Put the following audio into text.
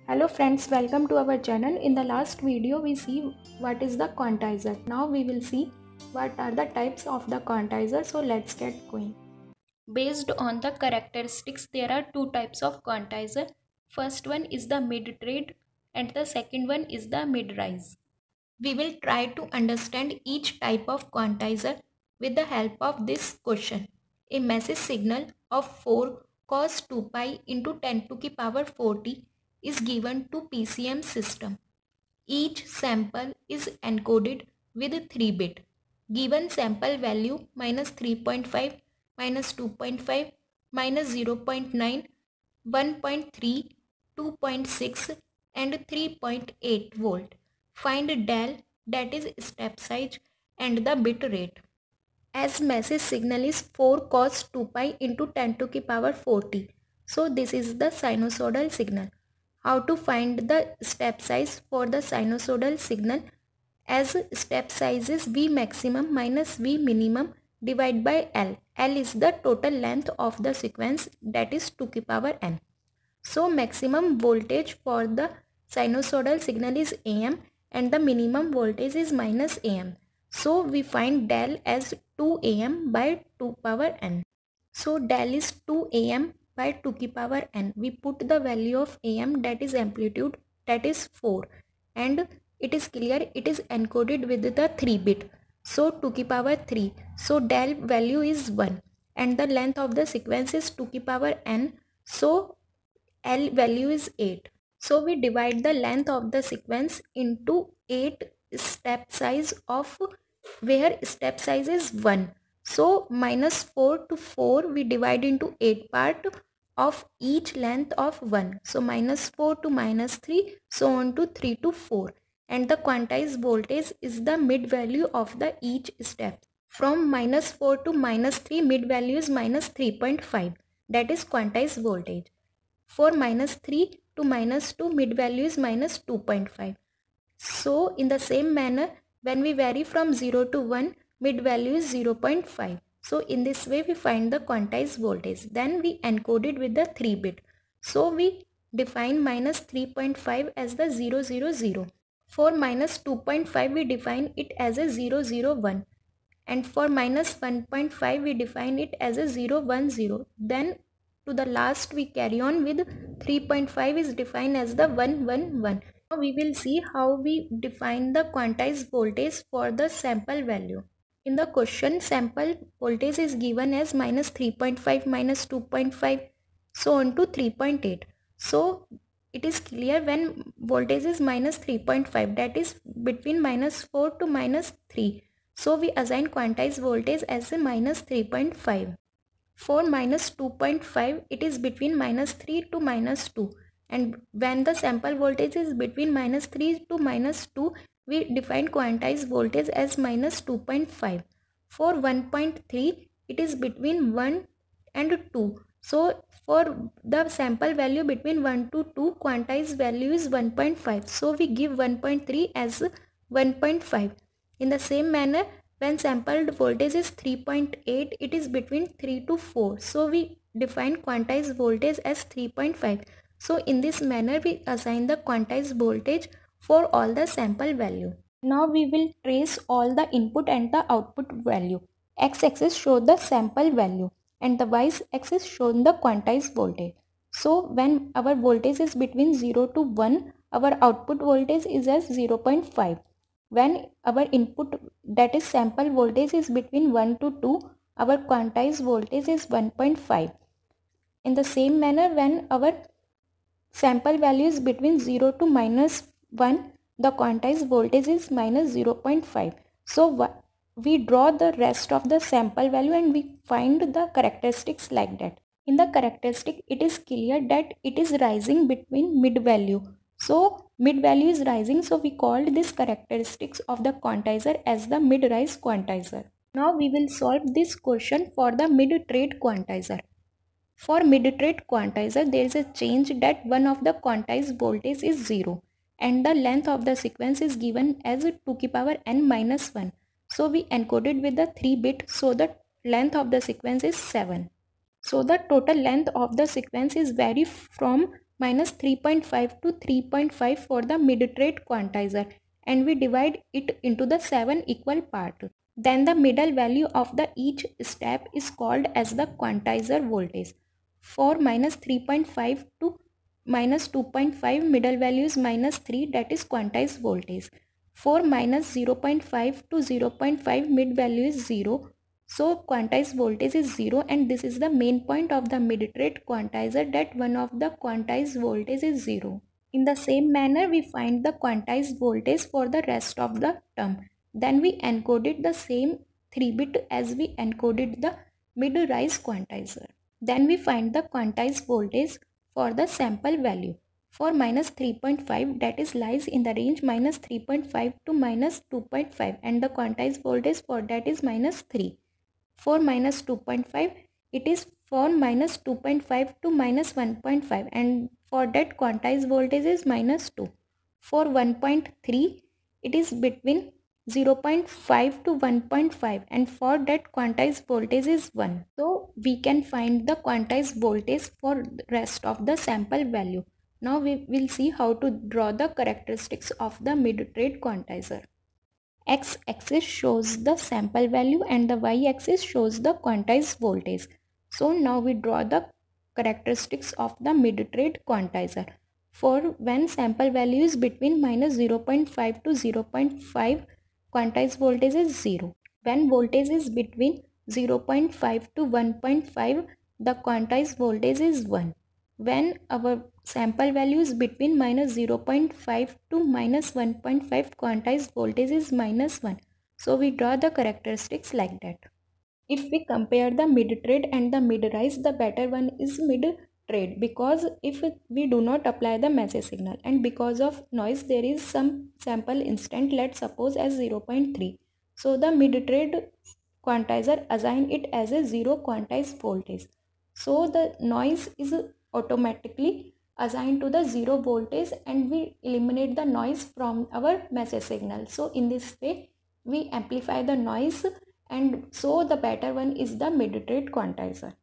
Hello friends, welcome to our channel. In the last video we see what is the quantizer. Now we will see what are the types of the quantizer. So let's get going. Based on the characteristics, there are two types of quantizer. First one is the mid-trade and the second one is the mid-rise. We will try to understand each type of quantizer with the help of this question. A message signal of 4 cos 2 pi into 10 to the power 40 is given to PCM system. Each sample is encoded with 3 bit. Given sample value minus 3.5, minus 2.5, minus 0.9, 1.3, 2.6 and 3.8 volt. Find del, that is step size, and the bit rate. As message signal is 4 cos 2 pi into 10 to the power 40. So this is the sinusoidal signal. How to find the step size for the sinusoidal signal? As step size is V maximum minus V minimum divided by L. L is the total length of the sequence, that is 2 to the power n. So maximum voltage for the sinusoidal signal is AM and the minimum voltage is minus AM. So we find del as 2 AM by 2 power n. So del is 2 AM by 2 ki power n. We put the value of AM, that is amplitude, that is 4, and it is clear it is encoded with the 3 bit. So 2 ki power 3. So del value is 1 and the length of the sequence is 2 ki power n. So L value is 8. So we divide the length of the sequence into 8 step size of where step size is 1. So minus 4 to 4 we divide into 8 part of each length of 1. So minus 4 to minus 3, so on to 3 to 4. And the quantized voltage is the mid value of the each step. From minus 4 to minus 3, mid value is minus 3.5. That is quantized voltage. For minus 3 to minus 2, mid value is minus 2.5. So in the same manner, when we vary from 0 to 1, mid value is 0.5. So in this way we find the quantized voltage. Then we encode it with the 3 bit. So we define minus 3.5 as the 000. For minus 2.5 we define it as a 001. And for minus 1.5 we define it as a 010. Then to the last we carry on with 3.5 is defined as the 111. Now we will see how we define the quantized voltage for the sample value. In the question, sample voltage is given as minus 3.5, minus 2.5, so on to 3.8. So it is clear when voltage is minus 3.5, that is between minus 4 to minus 3. So we assign quantized voltage as a minus 3.5. For minus 2.5, it is between minus 3 to minus 2. And when the sample voltage is between minus 3 to minus 2, we define quantized voltage as minus 2.5. For 1.3, it is between 1 and 2. So for the sample value between 1 to 2, quantized value is 1.5. So we give 1.3 as 1.5. In the same manner, when sampled voltage is 3.8, it is between 3 to 4. So we define quantized voltage as 3.5. So in this manner, we assign the quantized voltage for all the sample value. Now we will trace all the input and the output value. X-axis show the sample value and the y-axis show the quantized voltage. So when our voltage is between 0 to 1, our output voltage is as 0.5. When our input, that is sample voltage, is between 1 to 2, our quantized voltage is 1.5. In the same manner, when our sample value is between 0 to minus 1, the quantized voltage is minus 0.5. So we draw the rest of the sample value and we find the characteristics like that. In the characteristic, it is clear that it is rising between mid value. So mid value is rising, so we called this characteristics of the quantizer as the mid-rise quantizer. Now we will solve this question for the mid-trade quantizer. For mid-trade quantizer, there is a change that one of the quantized voltage is 0 and the length of the sequence is given as 2 to the power n minus 1. So we encoded with the 3 bit, so the length of the sequence is 7. So the total length of the sequence is vary from minus 3.5 to 3.5 for the mid-rate quantizer, and we divide it into the 7 equal parts. Then the middle value of the each step is called as the quantizer voltage. For minus 3.5 to minus 2.5, middle value is minus 3, that is quantized voltage. For minus 0.5 to 0.5, mid value is 0. So quantized voltage is 0, and this is the main point of the mid-rate quantizer, that one of the quantized voltage is 0. In the same manner, we find the quantized voltage for the rest of the term. Then we encoded the same 3-bit as we encoded the mid-rise quantizer. Then we find the quantized voltage for the sample value. For minus 3.5, that is lies in the range minus 3.5 to minus 2.5, and the quantized voltage for that is minus 3. For minus 2.5, it is for minus 2.5 to minus 1.5, and for that quantized voltage is minus 2. For 1.3, it is between 0.5 to 1.5, and for that quantized voltage is 1. So we can find the quantized voltage for rest of the sample value. Now we will see how to draw the characteristics of the mid-rate quantizer. X-axis shows the sample value and the Y-axis shows the quantized voltage. So now we draw the characteristics of the mid-rate quantizer. For when sample value is between minus 0.5 to 0.5, quantized voltage is 0. When voltage is between 0.5 to 1.5, the quantized voltage is 1. When our sample value is between minus 0.5 to minus 1.5, quantized voltage is minus 1. So we draw the characteristics like that. If we compare the mid-trade and the mid-rise, the better one is mid-trade, because if we do not apply the message signal and because of noise there is some sample instant, let's suppose as 0.3. So the mid-trade quantizer assign it as a 0 quantized voltage. So the noise is automatically assigned to the 0 voltage, and we eliminate the noise from our message signal. So in this way we amplify the noise, and so the better one is the mid-trade quantizer.